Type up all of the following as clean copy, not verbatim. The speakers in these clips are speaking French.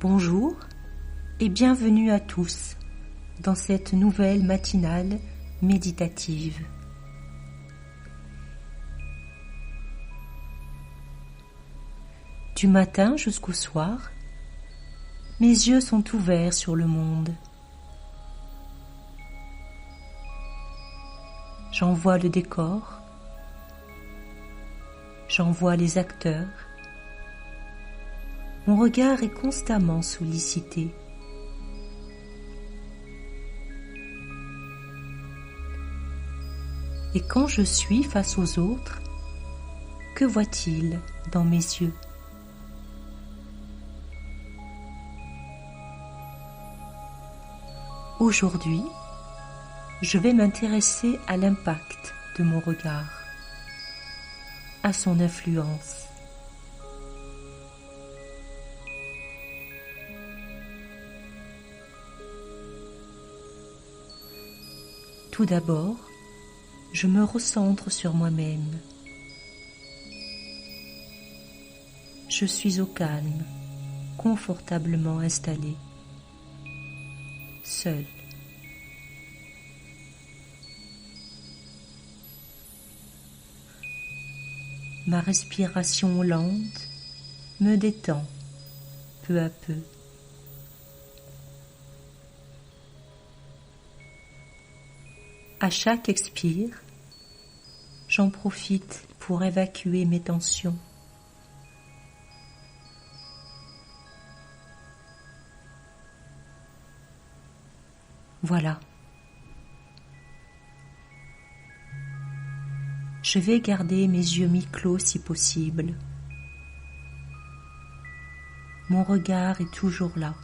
Bonjour et bienvenue à tous dans cette nouvelle matinale méditative. Du matin jusqu'au soir, mes yeux sont ouverts sur le monde. J'en vois le décor, j'en vois les acteurs. Mon regard est constamment sollicité. Et quand je suis face aux autres, que voit-il dans mes yeux ? Aujourd'hui, je vais m'intéresser à l'impact de mon regard, à son influence. Tout d'abord, je me recentre sur moi-même. Je suis au calme, confortablement installé, seul. Ma respiration lente me détend peu à peu. À chaque expire, j'en profite pour évacuer mes tensions. Voilà. Je vais garder mes yeux mi-clos si possible. Mon regard est toujours là.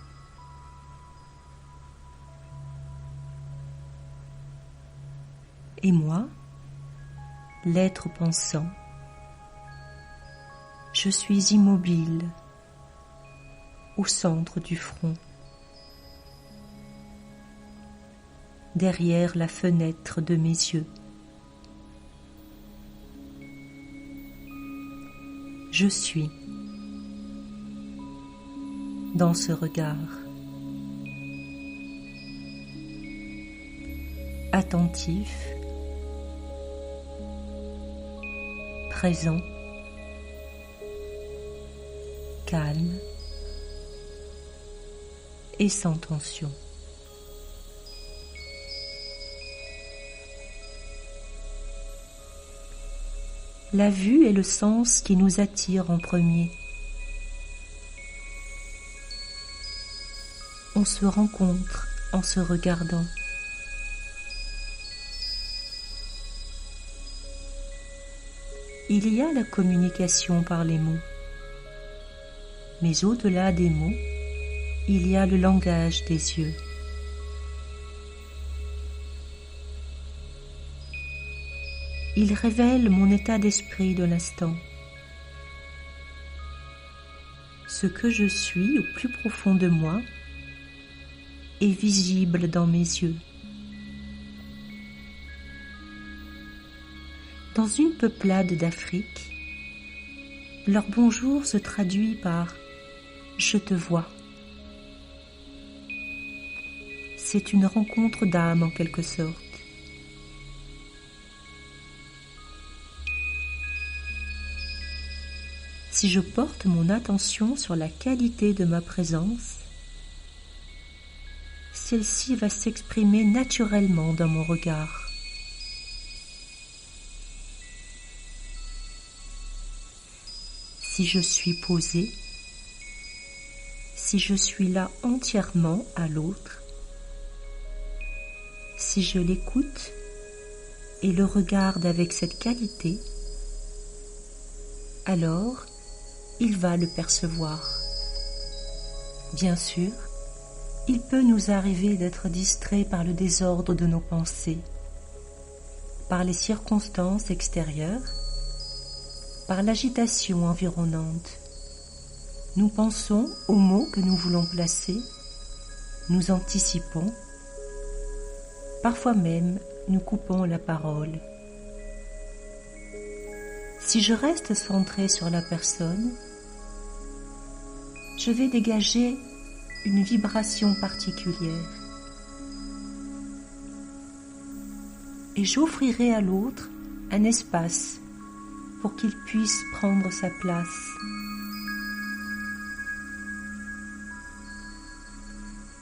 Et moi, l'être pensant, je suis immobile au centre du front, derrière la fenêtre de mes yeux. Je suis dans ce regard, attentif, présent, calme et sans tension. La vue est le sens qui nous attire en premier. On se rencontre en se regardant. Il y a la communication par les mots. Mais au-delà des mots, il y a le langage des yeux. Il révèle mon état d'esprit de l'instant. Ce que je suis au plus profond de moi est visible dans mes yeux. Dans une peuplade d'Afrique, leur bonjour se traduit par « je te vois ». C'est une rencontre d'âme en quelque sorte. Si je porte mon attention sur la qualité de ma présence, celle-ci va s'exprimer naturellement dans mon regard. Si je suis posé, si je suis là entièrement à l'autre, si je l'écoute et le regarde avec cette qualité, alors il va le percevoir. Bien sûr, il peut nous arriver d'être distraits par le désordre de nos pensées, par les circonstances extérieures, par l'agitation environnante. Nous pensons aux mots que nous voulons placer, nous anticipons, parfois même nous coupons la parole. Si je reste centré sur la personne, je vais dégager une vibration particulière. Et j'offrirai à l'autre un espace pour qu'il puisse prendre sa place.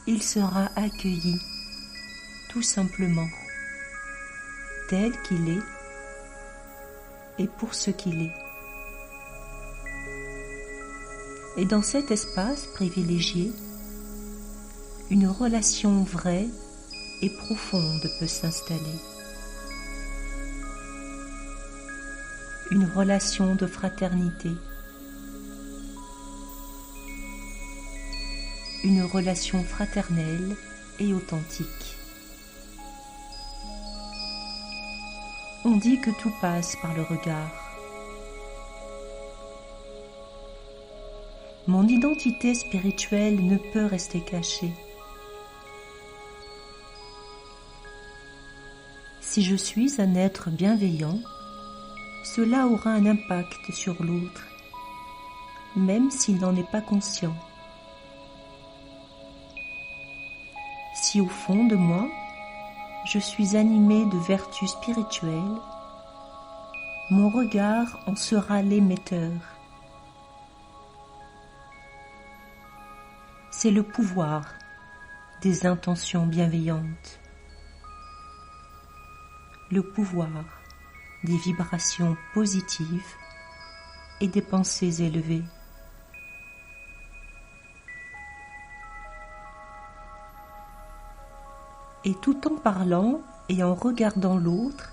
Il sera accueilli, tout simplement, tel qu'il est et pour ce qu'il est. Et dans cet espace privilégié, une relation vraie et profonde peut s'installer. Une relation de fraternité. Une relation fraternelle et authentique. On dit que tout passe par le regard. Mon identité spirituelle ne peut rester cachée. Si je suis un être bienveillant, cela aura un impact sur l'autre, même s'il n'en est pas conscient. Si au fond de moi, je suis animé de vertus spirituelles, mon regard en sera l'émetteur. C'est le pouvoir des intentions bienveillantes, le pouvoir des vibrations positives et des pensées élevées. Et tout en parlant et en regardant l'autre,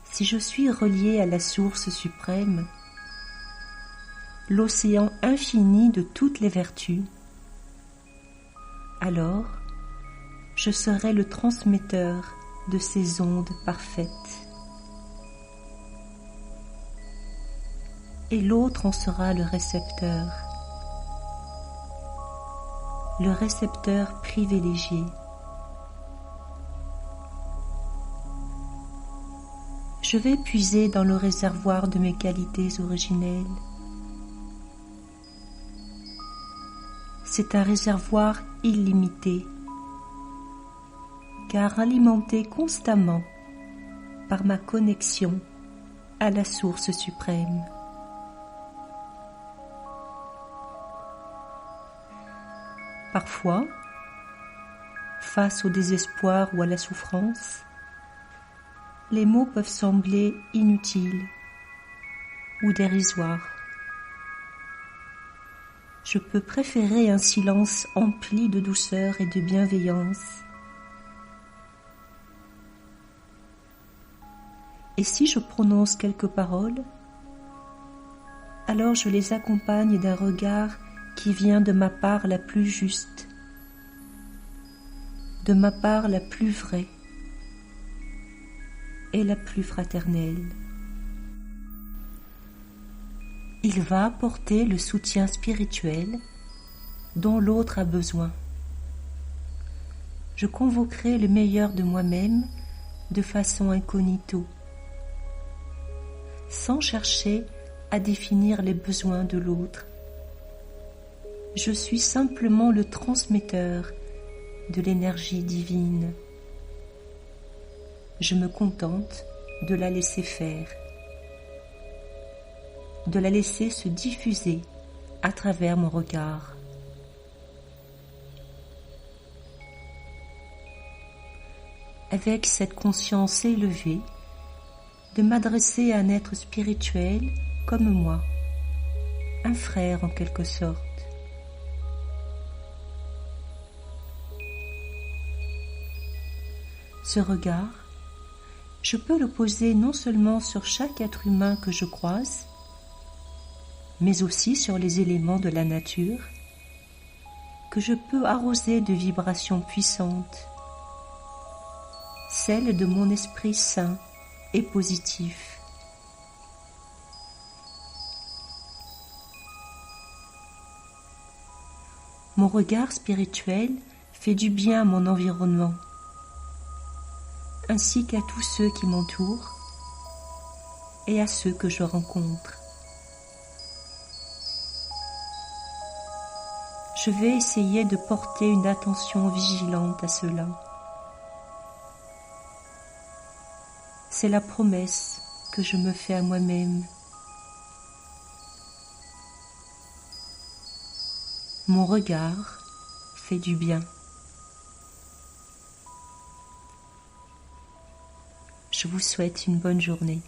si je suis relié à la source suprême, l'océan infini de toutes les vertus, alors je serai le transmetteur de ces ondes parfaites. Et l'autre en sera le récepteur privilégié. Je vais puiser dans le réservoir de mes qualités originelles. C'est un réservoir illimité, car alimenté constamment par ma connexion à la source suprême. Parfois, face au désespoir ou à la souffrance, les mots peuvent sembler inutiles ou dérisoires. Je peux préférer un silence empli de douceur et de bienveillance. Et si je prononce quelques paroles, alors je les accompagne d'un regard qui vient de ma part la plus juste, de ma part la plus vraie et la plus fraternelle. Il va apporter le soutien spirituel dont l'autre a besoin. Je convoquerai le meilleur de moi-même de façon incognito, sans chercher à définir les besoins de l'autre. Je suis simplement le transmetteur de l'énergie divine. Je me contente de la laisser faire, de la laisser se diffuser à travers mon regard. Avec cette conscience élevée, de m'adresser à un être spirituel comme moi, un frère en quelque sorte. Ce regard, je peux le poser non seulement sur chaque être humain que je croise, mais aussi sur les éléments de la nature que je peux arroser de vibrations puissantes, celles de mon esprit sain et positif. Mon regard spirituel fait du bien à mon environnement, ainsi qu'à tous ceux qui m'entourent et à ceux que je rencontre. Je vais essayer de porter une attention vigilante à cela. C'est la promesse que je me fais à moi-même. Mon regard fait du bien. Je vous souhaite une bonne journée.